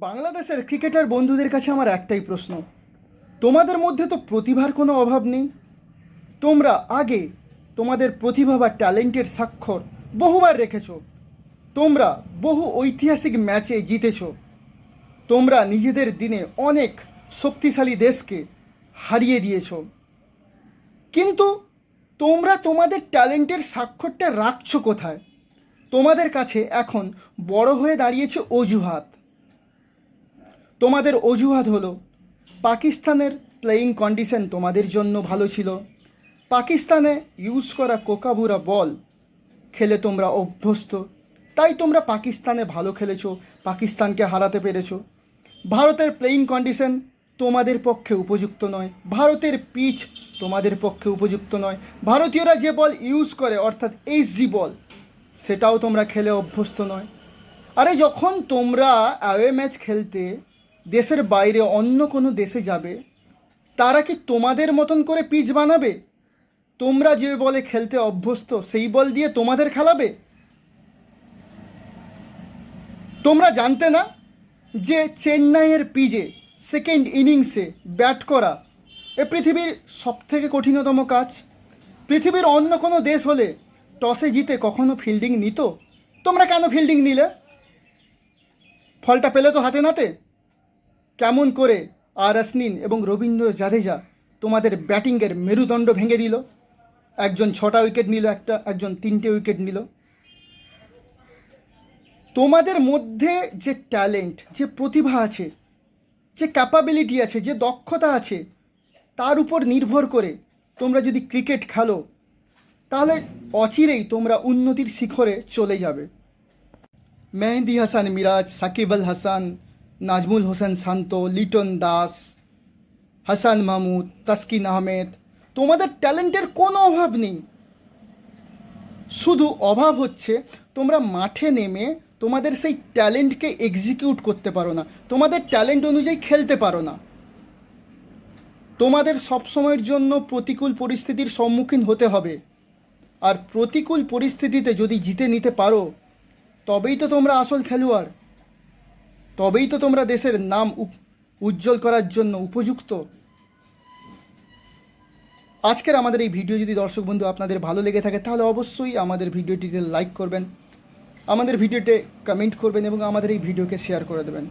বাংলাদেশের ক্রিকেটার বন্ধুদের কাছে আমার একটাই প্রশ্ন, তোমাদের মধ্যে তো প্রতিভার কোনো অভাব নেই। তোমরা আগে তোমাদের প্রতিভা বা ট্যালেন্টের স্বাক্ষর বহুবার রেখেছো। তোমরা বহু ঐতিহাসিক ম্যাচে জিতেছো। তোমরা নিজেদের দিনে অনেক শক্তিশালী দেশকে হারিয়ে দিয়েছো। কিন্তু তোমরা তোমাদের ট্যালেন্টের স্বাক্ষরটা রাখছো কোথায়? তোমাদের কাছে এখন বড় হয়ে দাঁড়িয়েছে অজুহাত। তোমাদের অজুহাত হলো পাকিস্তানের প্লেয়িং কন্ডিশন তোমাদের জন্য ভালো ছিল, পাকিস্তানে ইউজ করা কোকাবুরা বল খেলে তোমরা অভ্যস্ত, তাই তোমরা পাকিস্তানে ভালো খেলেছো, পাকিস্তানকে হারাতে পেরেছো। ভারতের প্লেয়িং কন্ডিশন তোমাদের পক্ষে উপযুক্ত নয়, ভারতের পিচ তোমাদের পক্ষে উপযুক্ত নয়, ভারতীয়রা যে বল ইউজ করে অর্থাৎ এইচজি বল সেটাও তোমরা খেলে অভ্যস্ত নয়। আরে যখন তোমরা অ্যাওয়ে ম্যাচ খেলতে দেশের বাইরে অন্য কোনো দেশে যাবে, তারা কি তোমাদের মতন করে পিচ বানাবে? তোমরা যে বলে খেলতে অভ্যস্ত সেই বল দিয়ে তোমাদের খেলাবে? তোমরা জানতে না যে চেন্নাইয়ের পিচে সেকেন্ড ইনিংসে ব্যাট করা এ পৃথিবীর সবথেকে কঠিনতম কাজ। পৃথিবীর অন্য কোনো দেশ হলে টসে জিতে কখনো ফিল্ডিং নিত, তোমরা কেন ফিল্ডিং নিলে? ফলটা পেলে তো হাতে নাতে। কেমন করে আর অশ্বিন এবং রবীন্দ্র জাদেজা তোমাদের ব্যাটিংয়ের মেরুদণ্ড ভেঙে দিল। একজন 6টা উইকেট নিল, একজন 3টে উইকেট নিল। তোমাদের মধ্যে যে ট্যালেন্ট, যে প্রতিভা আছে, যে ক্যাপাবিলিটি আছে, যে দক্ষতা আছে, তার উপর নির্ভর করে তোমরা যদি ক্রিকেট খেলো তাহলে অচিরেই তোমরা উন্নতির শিখরে চলে যাবে। মেহেদি হাসান মিরাজ, সাকিব আল হাসান, নাজমুল হোসেন শান্ত, লিটন দাস, হাসান মাহমুদ, তাসকিন আহমেদ, তোমাদের ট্যালেন্টের কোনো অভাব নেই। শুধু অভাব হচ্ছে তোমরা মাঠে নেমে তোমাদের সেই ট্যালেন্টকে এক্সিকিউট করতে পারো না, তোমাদের ট্যালেন্ট অনুযায়ী খেলতে পারো না। তোমাদের সবসময়ের জন্য প্রতিকূল পরিস্থিতির সম্মুখীন হতে হবে, আর প্রতিকূল পরিস্থিতিতে যদি জিতে নিতে পারো তবেই তো তোমরা আসল খেলোয়াড়, তবেই তো তোমরা দেশের নাম উজ্জ্বল করার জন্য উপযুক্ত। আজকের আমাদের এই ভিডিও যদি দর্শক বন্ধু আপনাদের ভালো লেগে থাকে তাহলে অবশ্যই আমাদের ভিডিওটিতে লাইক করবেন, আমাদের ভিডিওতে কমেন্ট করবেন এবং আমাদের এই ভিডিওকে শেয়ার করে দেবেন।